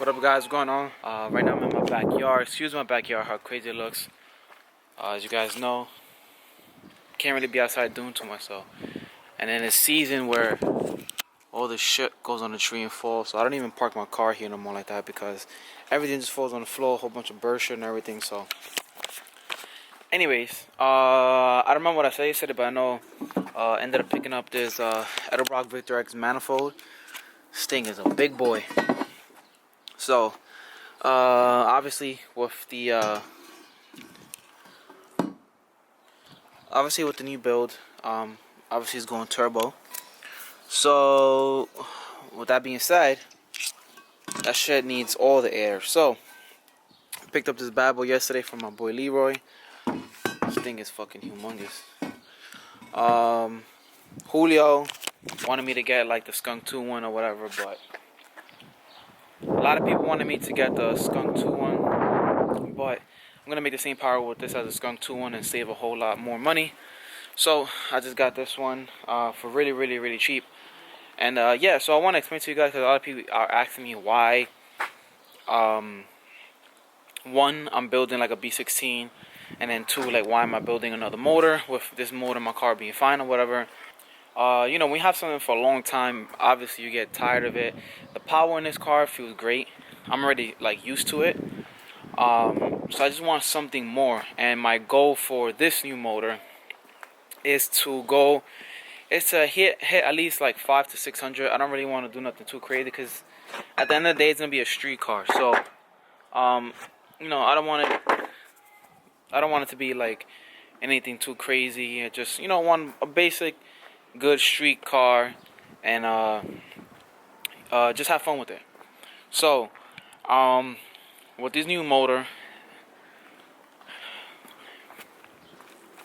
What up, guys? What's going on? Right now I'm in my backyard. Excuse my backyard, how crazy it looks. As you guys know, can't really be outside doing too much, so. And then it's season where all this shit goes on the tree and falls, so I don't even park my car here no more like that because everything just falls on the floor, a whole bunch of bird shit and everything, so. Anyways, I don't remember what I said yesterday, but I know ended up picking up this Edelbrock Victor X manifold. This thing is a big boy. So, obviously with the new build, obviously it's going turbo. So, with that being said, that shit needs all the air. So, I picked up this bad boy yesterday from my boy Leroy. This thing is fucking humongous. Julio wanted me to get like the Skunk 2-1 or whatever, but a lot of people wanted me to get the Skunk 2-1, but I'm gonna make the same power with this as a Skunk 2-1 and save a whole lot more money. So I just got this one for really cheap. And yeah, so I want to explain to you guys because a lot of people are asking me why. One, I'm building like a B16, and then two, like why am I building another motor with this motor in my car being fine or whatever. You know, when you have something for a long time, obviously you get tired of it. The power in this car feels great. I'm already like used to it. So I just want something more. And my goal for this new motor is to hit at least like 500 to 600. I don't really want to do nothing too crazy because at the end of the day it's gonna be a street car. So, you know, I don't want it to be like anything too crazy. I just, you know, want a basic good street car and just have fun with it. So with this new motor,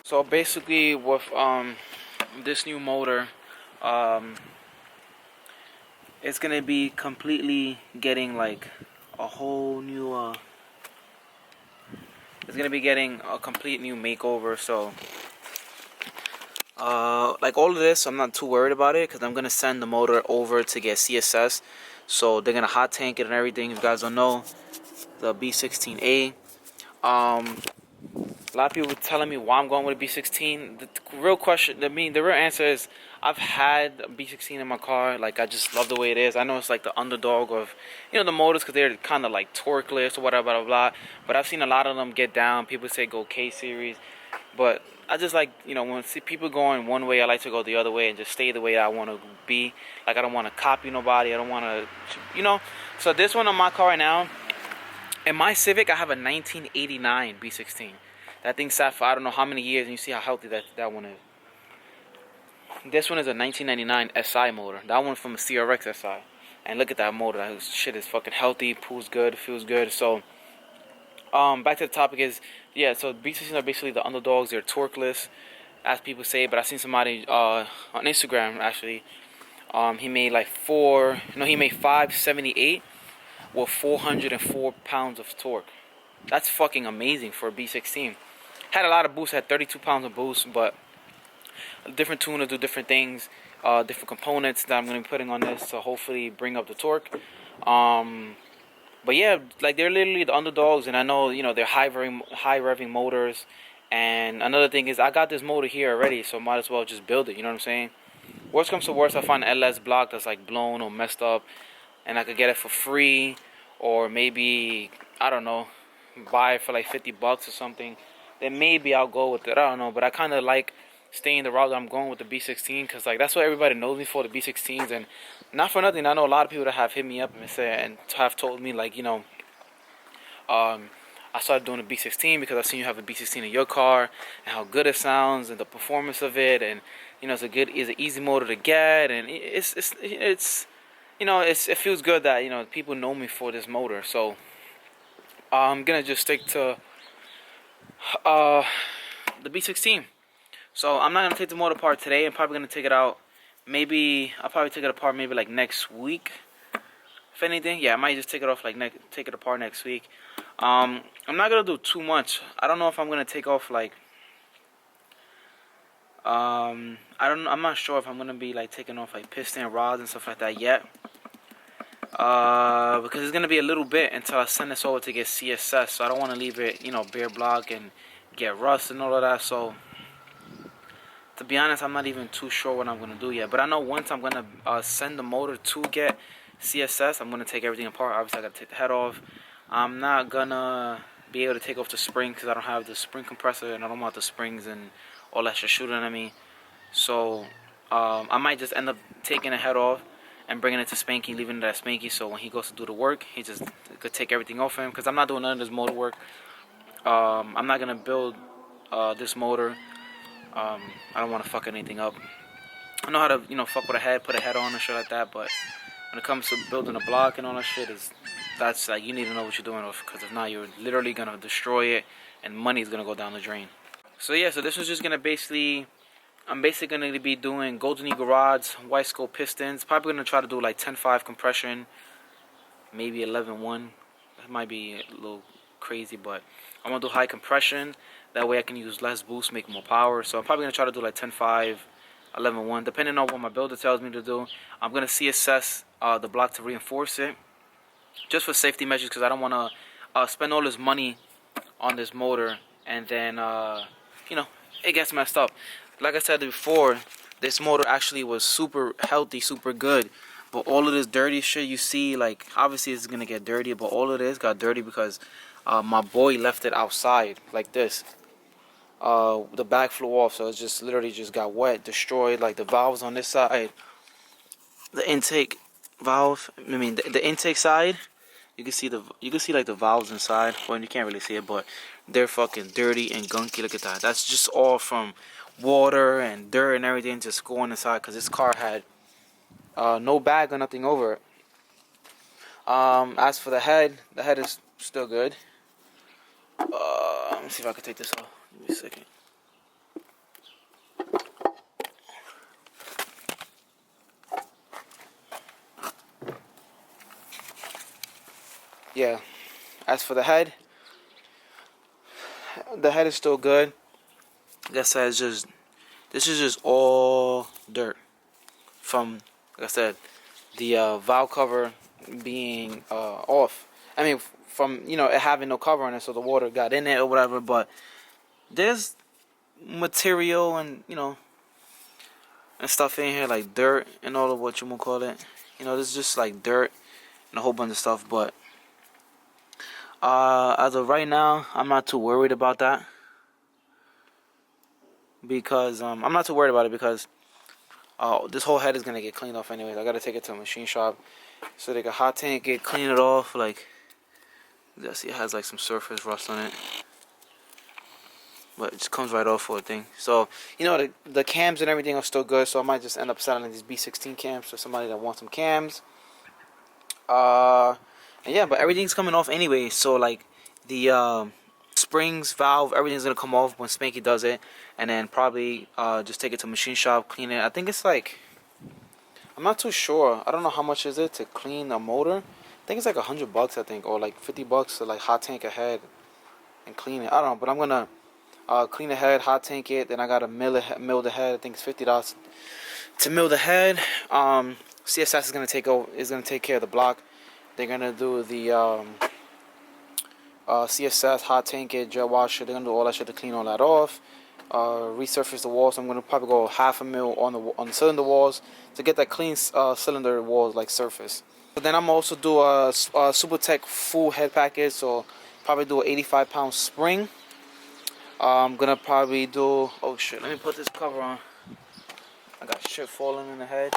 so basically with this new motor, it's gonna be completely getting like a whole new it's gonna be getting a complete new makeover. So like all of this, I'm not too worried about it because I'm gonna send the motor over to get CSS. So they're gonna hot tank it and everything. If you guys don't know, the B16A. A lot of people were telling me why I'm going with a B16. The real question, the real answer is I've had a B16 in my car. Like, I just love the way it is. I know it's like the underdog of, you know, the motors because they're kind of like torqueless or whatever, blah, blah, blah. But I've seen a lot of them get down. People say go K-series. But I just like, you know, when I see people going one way, I like to go the other way and just stay the way I want to be. Like, I don't want to copy nobody. I don't want to, you know. So this one on my car right now, in my Civic, I have a 1989 B16. That thing sat for I don't know how many years, and you see how healthy that one is. This one is a 1999 SI motor. That one from a CRX SI. And look at that motor. That shit is fucking healthy, pulls good, feels good. So, back to the topic is, yeah, so B16s are basically the underdogs. They're torqueless, as people say. But I seen somebody on Instagram, actually. He made 578 with 404 pounds of torque. That's fucking amazing for a B16. Had a lot of boost, had 32 pounds of boost, but different tuners do different things, different components that I'm going to be putting on this to hopefully bring up the torque. But yeah, like they're literally the underdogs, and I know, you know, they're high revving motors. And another thing is I got this motor here already, so might as well just build it, you know what I'm saying? Worst comes to worst, I find an LS block that's like blown or messed up, and I could get it for free, or maybe, I don't know, buy it for like $50 or something. Then maybe I'll go with it. I don't know, but I kind of like staying the route that I'm going with the B16 because like that's what everybody knows me for, the B16s. And not for nothing, I know a lot of people that have hit me up and have told me like, you know, I started doing the B16 because I've seen you have a B16 in your car and how good it sounds and the performance of it, and you know it's an easy motor to get, and it's you know it feels good that, you know, people know me for this motor. So I'm gonna just stick to the B16. So I'm not gonna take the motor apart today. I'm probably gonna take it out. Maybe I'll probably take it apart maybe like next week. If anything, yeah, I might just take it off take it apart next week. I'm not gonna do too much. I don't know if I'm gonna take off like I'm not sure if I'm gonna be like taking off like piston rods and stuff like that yet. Because it's gonna be a little bit until I send this over to get CSS, so I don't want to leave it, you know, bare block and get rust and all of that. So to be honest, I'm not even too sure what I'm gonna do yet. But I know once I'm gonna send the motor to get CSS, I'm gonna take everything apart. Obviously, I gotta take the head off. I'm not gonna be able to take off the spring because I don't have the spring compressor and I don't want the springs and all that shit shooting at me. So I might just end up taking the head off and bringing it to Spanky, leaving it at Spanky, so when he goes to do the work, he just could take everything off him, because I'm not doing none of this motor work. I'm not going to build this motor. I don't want to fuck anything up. I know how to, you know, fuck with a head, put a head on and shit like that, but when it comes to building a block and all that shit, that's like, you need to know what you're doing, because if not, you're literally going to destroy it, and money's going to go down the drain. So yeah, so this was just going to basically... I'm basically going to be doing Golden Eagle rods, White Skull pistons. Probably going to try to do like 10.5 compression, maybe 11.1. That might be a little crazy, but I'm going to do high compression. That way I can use less boost, make more power. So I'm probably going to try to do like 10.5, 11.1, depending on what my builder tells me to do. I'm going to CSS the block to reinforce it, just for safety measures, because I don't want to spend all this money on this motor and then, you know, it gets messed up. Like I said before, this motor actually was super healthy, super good. But all of this dirty shit you see, like, obviously it's going to get dirty. But all of this got dirty because my boy left it outside like this. The back flew off, so it just literally just got wet, destroyed. Like the valves on this side, the intake valve, I mean the intake side, you can see like the valves inside. Well, you can't really see it, but they're fucking dirty and gunky. Look at that. That's just all from water and dirt and everything just going inside, because this car had no bag or nothing over it. As for the head is still good. Let me see if I can take this off. Give me a second. Yeah, as for the head is still good. Like I said, this is just all dirt from, like I said, the valve cover being off. I mean, from, you know, it having no cover on it, so the water got in it or whatever. But there's material and, you know, and stuff in here like dirt and all of what you gonna call it. You know, there's just like dirt and a whole bunch of stuff. But as of right now, I'm not too worried about that. Because I'm not too worried about it, because this whole head is gonna get cleaned off anyways. I gotta take it to a machine shop so they can hot tank it, clean it off. Like, you see, it has like some surface rust on it, but it just comes right off for a thing. So, you know, the cams and everything are still good. So I might just end up selling these B16 cams to somebody that wants some cams. And yeah, but everything's coming off anyway. So like the springs, valve, everything's gonna come off when Spanky does it, and then probably just take it to a machine shop, clean it. I think it's like, I'm not too sure. I don't know how much is it to clean a motor. I think it's like $100, I think, or like $50 to like hot tank a head and clean it. I don't know, but I'm gonna clean the head, hot tank it. Then I gotta mill the head. I think it's $50 to mill the head. CSS is gonna take care of the block. They're gonna do the CSS, hot tank it, jet wash it. They're gonna do all that shit to clean all that off. Resurface the walls. So I'm gonna probably go half a mil on the cylinder walls to get that clean cylinder walls like surface. But then I'm also do a Supertech full head package. So probably do an 85-pound spring. I'm gonna probably do, oh shit, let me put this cover on. I got shit falling in the head.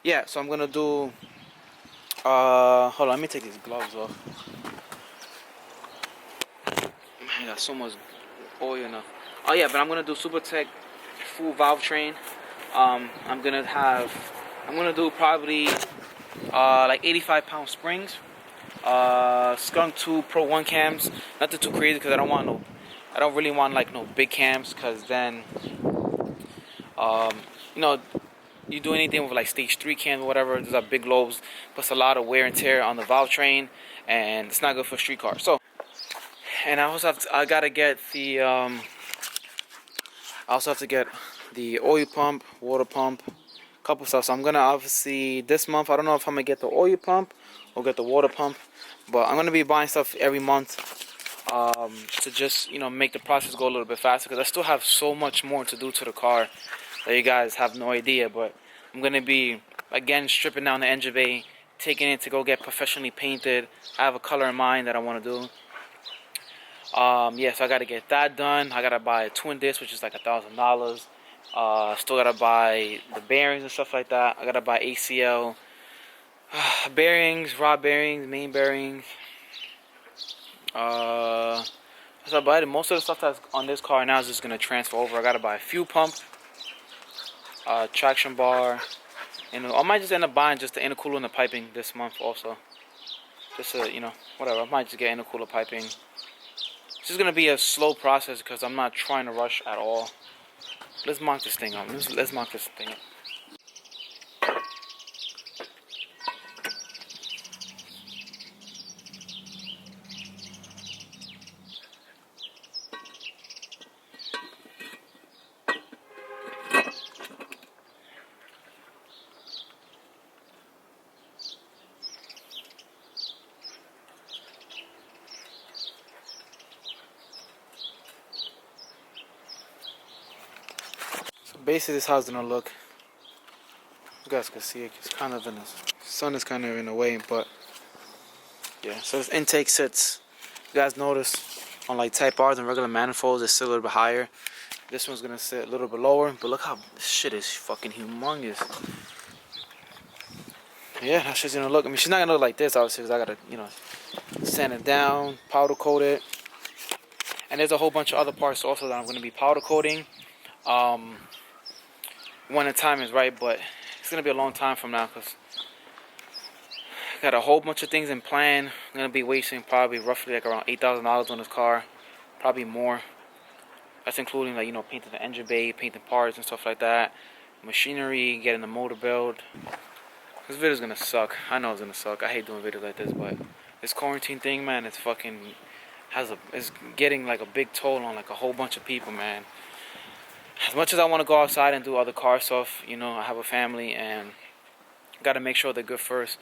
Yeah, so I'm gonna do hold on, let me take these gloves off. I got so much oil now. Oh yeah, but I'm gonna do Supertech full valve train. I'm gonna do probably like 85-pound springs. Skunk 2 Pro 1 cams. Nothing too crazy, because I don't really want like no big cams, because then you know, you do anything with like stage 3 cams or whatever, there's big lobes, puts a lot of wear and tear on the valve train, and it's not good for street cars. So, and I also gotta get the I also have to get the oil pump, water pump, couple stuff. So I'm gonna obviously this month. I don't know if I'm gonna get the oil pump or get the water pump, but I'm gonna be buying stuff every month to just make the process go a little bit faster, because I still have so much more to do to the car that you guys have no idea. But I'm gonna be again stripping down the engine bay, taking it to go get professionally painted. I have a color in mind that I want to do. Yeah, so I gotta get that done. I gotta buy a twin disc, which is like $1,000. Still gotta buy the bearings and stuff like that. I gotta buy ACL bearings, rod bearings, main bearings. So I buy most of the stuff that's on this car now is just gonna transfer over. I gotta buy a fuel pump, traction bar, and I might just end up buying just the intercooler and the piping this month also. Just whatever. I might just get intercooler piping. It's just gonna be a slow process because I'm not trying to rush at all. Let's mock this thing up. Let's mock this thing up. So basically, this is how it's gonna look. You guys can see it. It's kind of in the sun is kind of in the way, but yeah. So this intake sits. You guys notice on like Type R's and regular manifolds, it's still a little bit higher. This one's gonna sit a little bit lower, but look how this shit is fucking humongous. Yeah, that shit's gonna look. I mean, she's not gonna look like this, obviously, because I gotta, sand it down, powder coat it, and there's a whole bunch of other parts also that I'm gonna be powder coating. When the time is right, but it's gonna be a long time from now because I got a whole bunch of things in plan. I'm gonna be wasting probably roughly like around $8,000 on this car, probably more. That's including like painting the engine bay, painting parts and stuff like that, machinery, getting the motor build. This video's gonna suck. I know it's gonna suck. I hate doing videos like this, but this quarantine thing, man, it's fucking it's getting like a big toll on like a whole bunch of people, man. As much as I want to go outside and do other car stuff, I have a family and gotta make sure they're good first.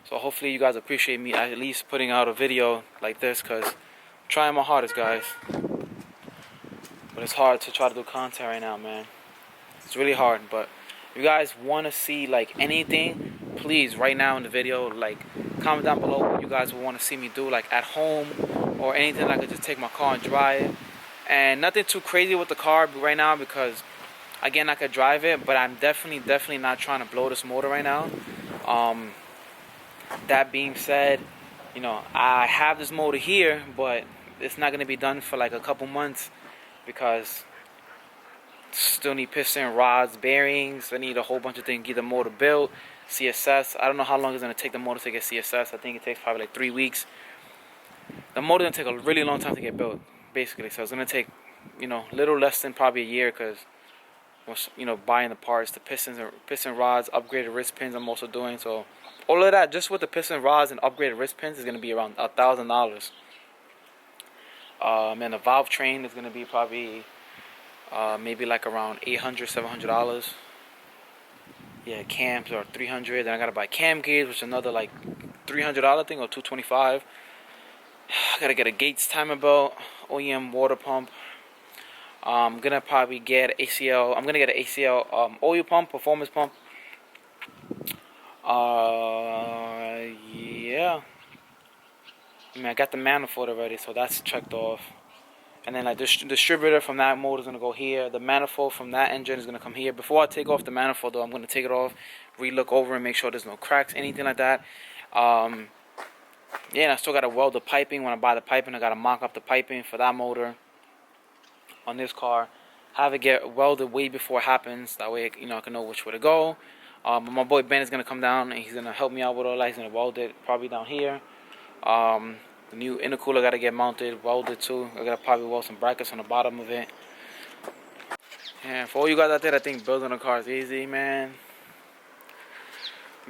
So hopefully you guys appreciate me at least putting out a video like this, because I'm trying my hardest, guys. But it's hard to try to do content right now, man. It's really hard. But if you guys want to see like anything, please right now in the video, like comment down below what you guys would want to see me do, like at home or anything. I could just take my car and drive. And nothing too crazy with the car right now, because again I could drive it, but I'm definitely not trying to blow this motor right now. That being said, I have this motor here, but it's not going to be done for like a couple months because still need piston, rods, bearings. I need a whole bunch of things. Get the motor built, CSS. I don't know how long it's going to take the motor to get CSS. I think it takes probably like 3 weeks. The motor's going to take a really long time to get built, basically. So it's going to take, little less than probably a year, because buying the parts, the piston rods, upgraded wrist pins I'm also doing. So all of that, just with the piston rods and upgraded wrist pins, is going to be around $1,000. And the valve train is going to be probably maybe like around $800, $700. Yeah, cams are $300. Then I got to buy cam gauge, which is another like $300 thing, or $225. I got to get a Gates timer belt, OEM water pump. I'm gonna probably get ACL. I'm gonna get an ACL oil pump, performance pump. Yeah. I mean, I got the manifold already, so that's checked off. And then like the distributor from that motor is gonna go here. The manifold from that engine is gonna come here. Before I take off the manifold, though, I'm gonna take it off, re-look over and make sure there's no cracks, anything like that. Yeah, and I still gotta weld the piping. When I buy the piping, I gotta mock up the piping for that motor on this car. Have it get welded way before it happens. That way, I can know which way to go. But my boy Ben is gonna come down and he's gonna help me out with all that. He's gonna weld it probably down here. The new intercooler gotta get mounted, welded too. I gotta probably weld some brackets on the bottom of it. And for all you guys out there that think building a car is easy, man,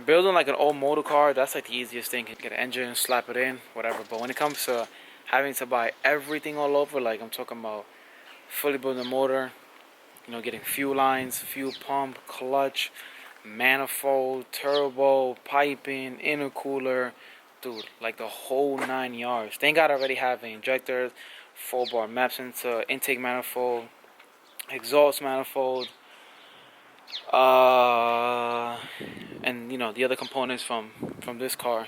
building like an old motor car, that's like the easiest thing. Get an engine, slap it in, whatever. But when it comes to having to buy everything all over, like I'm talking about fully building a motor, getting fuel lines, fuel pump, clutch, manifold, turbo, piping, intercooler, dude, like the whole 9 yards. Thank God I already have an injector, 4-bar map sensor, intake manifold, exhaust manifold, and you know the other components from this car.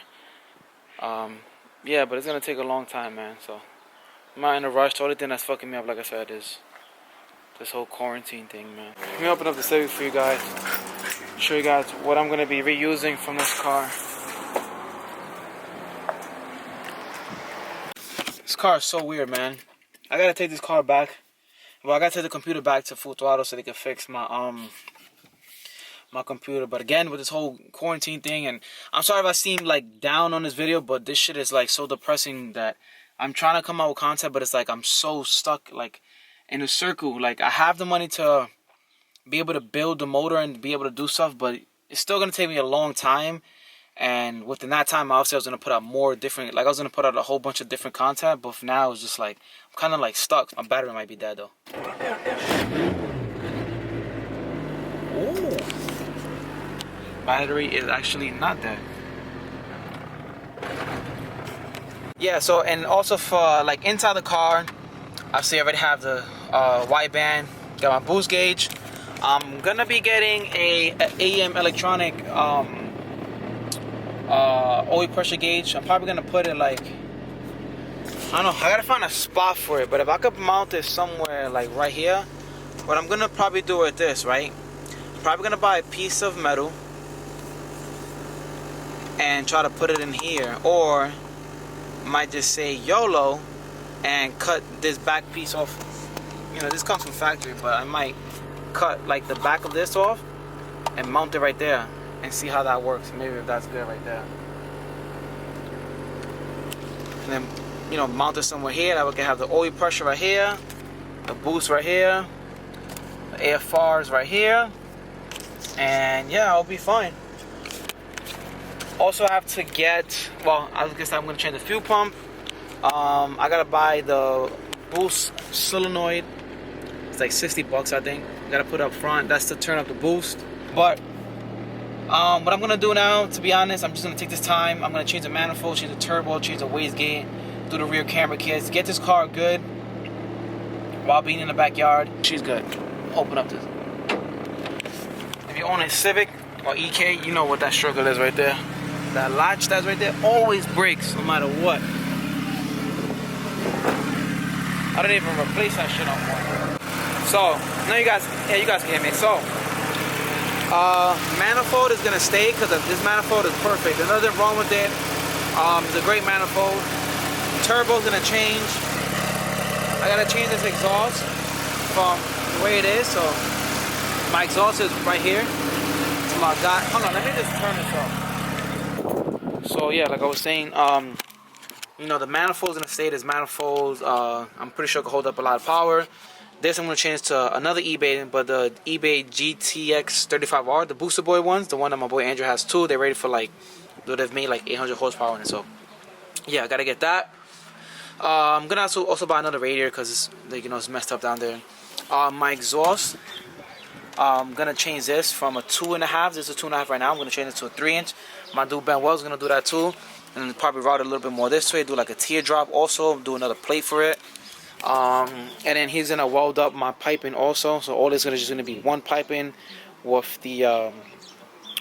Yeah, but it's gonna take a long time, man. So I'm not in a rush. The only thing that's fucking me up, like I said, is this whole quarantine thing, man. Let me open up the Civic for you guys. Show you guys what I'm gonna be reusing from this car. This car is so weird, man. I gotta take this car back. Well, I gotta take the computer back to Full Throttle so they can fix my my computer. But again, with this whole quarantine thing, and I'm sorry if I seem like down on this video, but this shit is like so depressing that I'm trying to come out with content, but it's like I'm so stuck like in a circle. Like I have the money to be able to build the motor and be able to do stuff, but it's still gonna take me a long time. And within that time, obviously, I was gonna put out more different. Like I was gonna put out a whole bunch of different content, but for now, it's just like I'm kind of like stuck. My battery might be dead though. Ooh. Battery is actually not dead. Yeah. So and also for like inside the car, obviously I already have the wideband. Got my boost gauge. I'm gonna be getting a AM electronic oil pressure gauge. I'm probably gonna put it like, I don't know, I gotta find a spot for it, but if I could mount it somewhere like right here, what I'm gonna probably do with this, right? I'm probably gonna buy a piece of metal and try to put it in here, or might just say YOLO and cut this back piece off. You know, this comes from factory, but I might cut like the back of this off and mount it right there and see how that works. Maybe if that's good right there. And then, you know, mount it somewhere here. That we can have the oil pressure right here, the boost right here, the AFRs right here, and yeah, I'll be fine. Also, I have to get, well, I guess I'm gonna change the fuel pump. I gotta buy the boost solenoid. It's like $60, I think. Gotta put up front. That's to turn up the boost. But what I'm gonna do now, to be honest, I'm just gonna take this time. I'm gonna change the manifold, change the turbo, change the wastegate, do the rear camera kits, get this car good while being in the backyard. She's good. Open up this. If you own a Civic or EK, you know what that struggle is right there. That latch that's right there always breaks no matter what. I don't even replace that shit no more. So now you guys can hear me. So manifold is gonna stay because this manifold is perfect. There's nothing wrong with it. It's a great manifold. Turbo's gonna change. I gotta change this exhaust from the way it is. So my exhaust is right here. So my God, hold on, let me just turn this off. So yeah, like I was saying, you know, the manifold's gonna stay. This manifold, I'm pretty sure can hold up a lot of power. This I'm gonna change to another eBay, but the eBay GTX 35R, the Booster Boy ones, the one that my boy Andrew has too. They're rated for like, they've made like 800 horsepower in it. So yeah, I gotta get that. I'm gonna also buy another radiator because it's, like, you know, it's messed up down there. My exhaust, I'm gonna change this from a 2.5. This is a 2.5 right now. I'm gonna change it to a 3-inch. My dude Ben Wells is gonna do that too, and probably route it a little bit more this way. Do like a teardrop. Also do another plate for it. And then he's gonna weld up my piping also. So all this is just gonna be one piping with the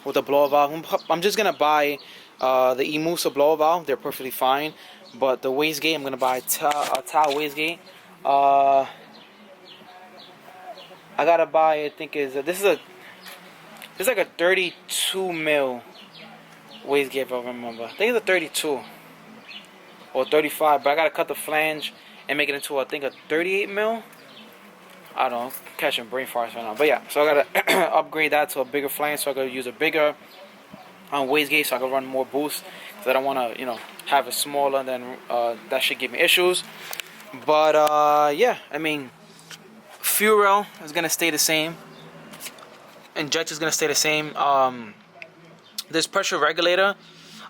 blower valve. I'm just gonna buy the eMusa blower valve. They're perfectly fine. But the wastegate, I'm gonna buy a towel wastegate. I gotta buy, I think this is like a 32 mil wastegate if I remember. I think it's a 32 or 35, but I gotta cut the flange and make it into, I think, a 38 mil. I don't know, I'm catching brain farts right now. But yeah, so I gotta upgrade that to a bigger flange, so I gotta use a bigger wastegate so I can run more boost. Because I don't wanna, you know, have it smaller, then that should give me issues. But yeah, I mean, fuel rail is gonna stay the same. Injector is gonna stay the same. This pressure regulator,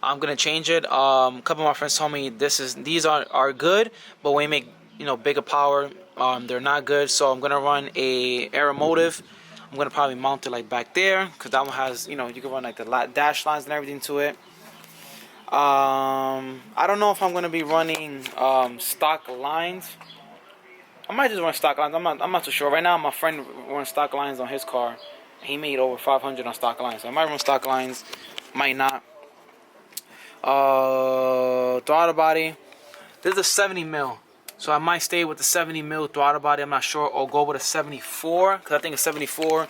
I'm gonna change it. A couple of my friends told me these are good, but when you make, you know, bigger power, they're not good. So I'm gonna run a Aeromotive I'm gonna probably mount it like back there, because that one has, you know, you can run like the dash lines and everything to it. I don't know if I'm gonna be running stock lines. I might just run stock lines. I'm not too sure. Right now, my friend runs stock lines on his car. He made over 500 on stock lines. So I might run stock lines, might not. Throttle body. This is a 70 mil. So I might stay with the 70 mil throttle body. I'm not sure, or go with a 74, because I think a 74 is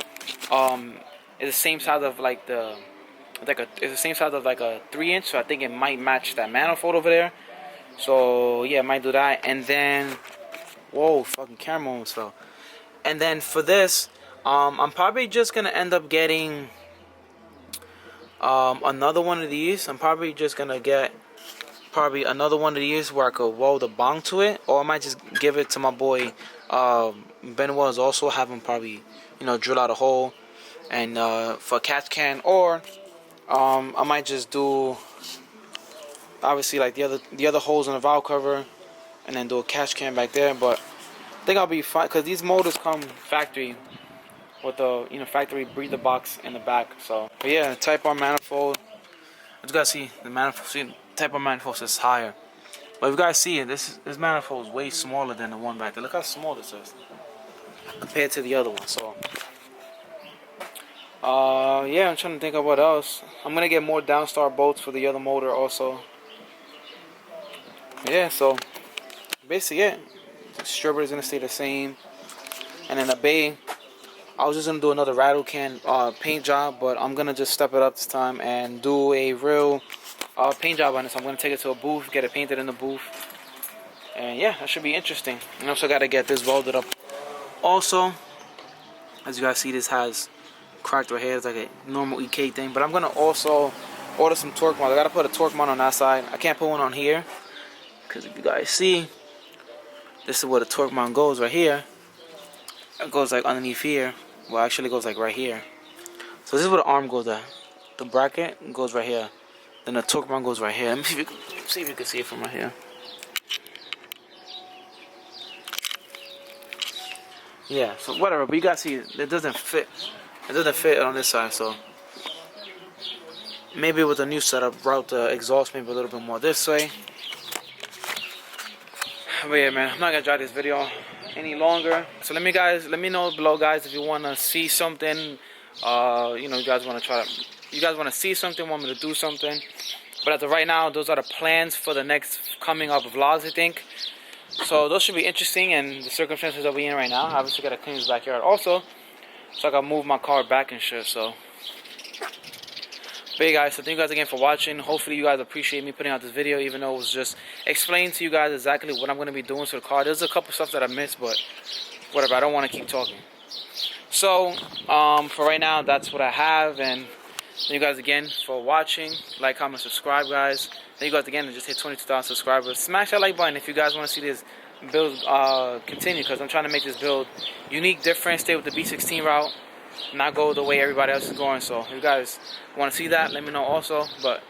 the same size of like it's the same size of like a 3-inch. So I think it might match that manifold over there. So yeah, I might do that. And then, whoa, fucking camera almost fell. And then for this, I'm probably just gonna end up getting another one of these. I'm probably just gonna get another one of these where I could weld a bong to it, or I might just give it to my boy Ben Wells, also have him probably, you know, drill out a hole and for a catch can, or I might just do obviously like the other holes in the valve cover and then do a catch can back there. But I think I'll be fine, because these motors come factory with the, you know, factory breather box in the back. So but yeah, Type R manifold, as you guys see, the manifold, see, Type R manifold is higher. But if you guys see it, this manifold is way smaller than the one back there. Look how small this is compared to the other one. So yeah, I'm trying to think of what else. I'm gonna get more Downstar bolts for the other motor also. Yeah, so basically it. The stripper is gonna stay the same, and then the bay, I was just gonna do another rattle can paint job, but I'm gonna just step it up this time and do a real paint job on this. I'm gonna take it to a booth, get it painted in the booth, and yeah, that should be interesting. And also gotta get this welded up. Also, as you guys see, this has cracked right here. It's like a normal EK thing, but I'm gonna also order some torque mounts. I gotta put a torque mount on that side. I can't put one on here, because if you guys see, this is where the torque mount goes right here. It goes like underneath here. Well, actually it goes like right here. So this is where the arm goes at. The bracket goes right here. Then the torque mount goes right here. Let me see if you can see it from right here. Yeah, so whatever. But you guys see, it doesn't fit. It doesn't fit on this side, so maybe with a new setup, route the exhaust maybe a little bit more this way. But yeah, man, I'm not gonna drag this video any longer. So let me know below, guys, if you wanna see something. You know, you guys wanna see something, want me to do something. But as of right now, those are the plans for the next coming up vlogs, I think. So those should be interesting, and the circumstances that we're in right now. Obviously, gotta clean this backyard also, so I gotta move my car back and shit. So. But hey guys, so thank you guys again for watching. Hopefully you guys appreciate me putting out this video, even though it was just explaining to you guys exactly what I'm going to be doing to the car. There's a couple stuff that I missed, but whatever, I don't want to keep talking. So, for right now, that's what I have, and thank you guys again for watching. Like, comment, subscribe, guys. Thank you guys again, and just hit 22,000 subscribers. Smash that like button if you guys want to see this build continue, because I'm trying to make this build unique, different, stay with the B16 route, not go the way everybody else is going. So if you guys want to see that, let me know also. But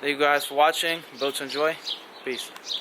thank you guys for watching. Build to enjoy. Peace.